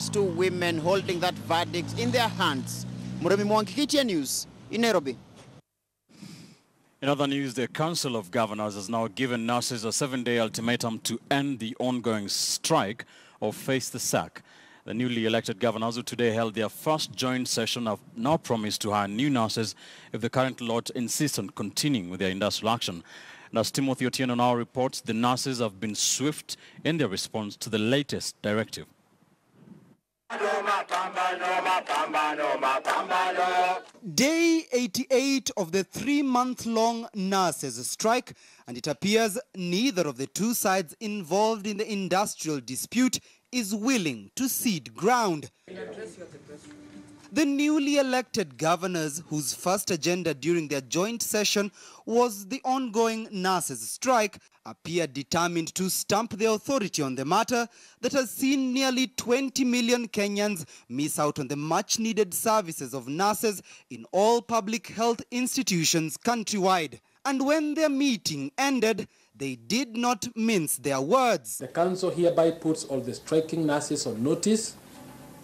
to women holding that verdict in their hands. Muremi Mwankikitiya News in Nairobi. In other news, the Council of Governors has now given nurses a 7-day ultimatum to end the ongoing strike or face the sack. The newly elected governors who today held their first joint session have now promised to hire new nurses if the current lot insist on continuing with their industrial action. And as Timothy Otieno now reports, the nurses have been swift in their response to the latest directive. Day 88 of the 3-month-long nurses' strike, and it appears neither of the two sides involved in the industrial dispute is willing to cede ground. The newly elected governors, whose first agenda during their joint session was the ongoing nurses' strike, appear determined to stamp their authority on the matter that has seen nearly 20 million Kenyans miss out on the much-needed services of nurses in all public health institutions countrywide. And when their meeting ended, they did not mince their words. The council hereby puts all the striking nurses on notice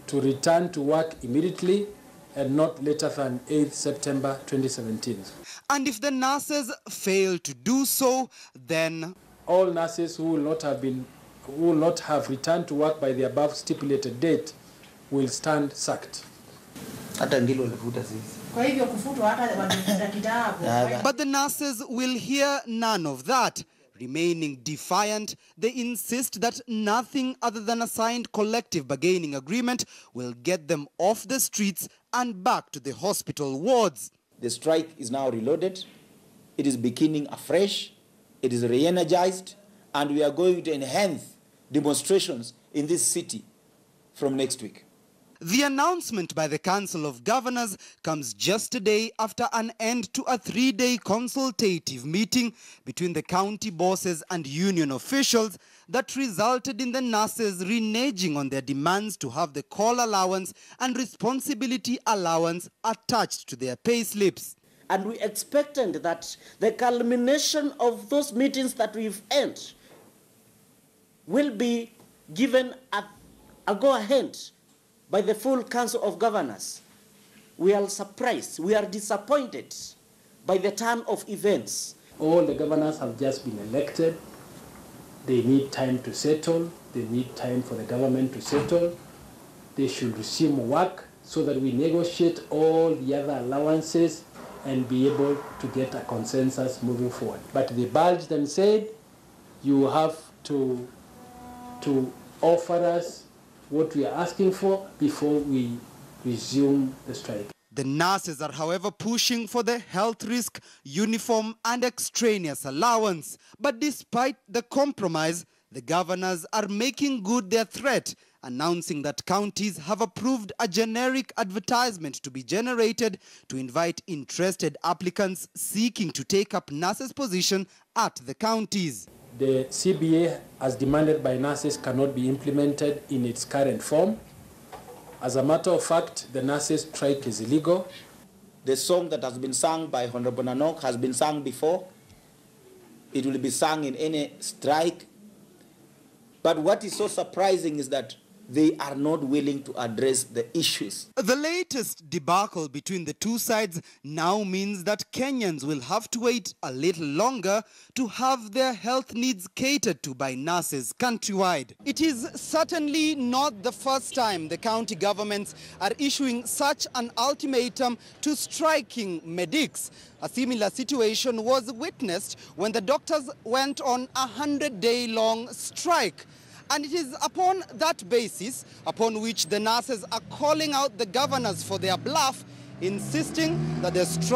to return to work immediately and not later than 8 September 2017. And if the nurses fail to do so, then all nurses who will not have returned to work by the above stipulated date will stand sacked. But the nurses will hear none of that. Remaining defiant, they insist that nothing other than a signed collective bargaining agreement will get them off the streets and back to the hospital wards. The strike is now reloaded. It is beginning afresh. It is re-energized, and we are going to enhance demonstrations in this city from next week. The announcement by the Council of Governors comes just a day after an end to a 3-day consultative meeting between the county bosses and union officials that resulted in the nurses reneging on their demands to have the call allowance and responsibility allowance attached to their pay slips. And we expected that the culmination of those meetings that we've had will be given a go-ahead by the full Council of Governors. We are surprised, we are disappointed by the turn of events. All the governors have just been elected. They need time to settle. They need time for the government to settle. They should resume work so that we negotiate all the other allowances and be able to get a consensus moving forward. But they bulged and said, you have to offer us what we are asking for before we resume the strike. The nurses are, however, pushing for the health risk, uniform and extraneous allowance. But despite the compromise, the governors are making good their threat, announcing that counties have approved a generic advertisement to be generated to invite interested applicants seeking to take up nurses' position at the counties. The CBA, as demanded by nurses, cannot be implemented in its current form. As a matter of fact, the nurses' strike is illegal. The song that has been sung by Honorable Nanok has been sung before. It will be sung in any strike. But what is so surprising is that they are not willing to address the issues. The latest debacle between the two sides now means that Kenyans will have to wait a little longer to have their health needs catered to by nurses countrywide. It is certainly not the first time the county governments are issuing such an ultimatum to striking medics. A similar situation was witnessed when the doctors went on a 100-day-long strike. And it is upon that basis upon which the nurses are calling out the governors for their bluff, insisting that the strike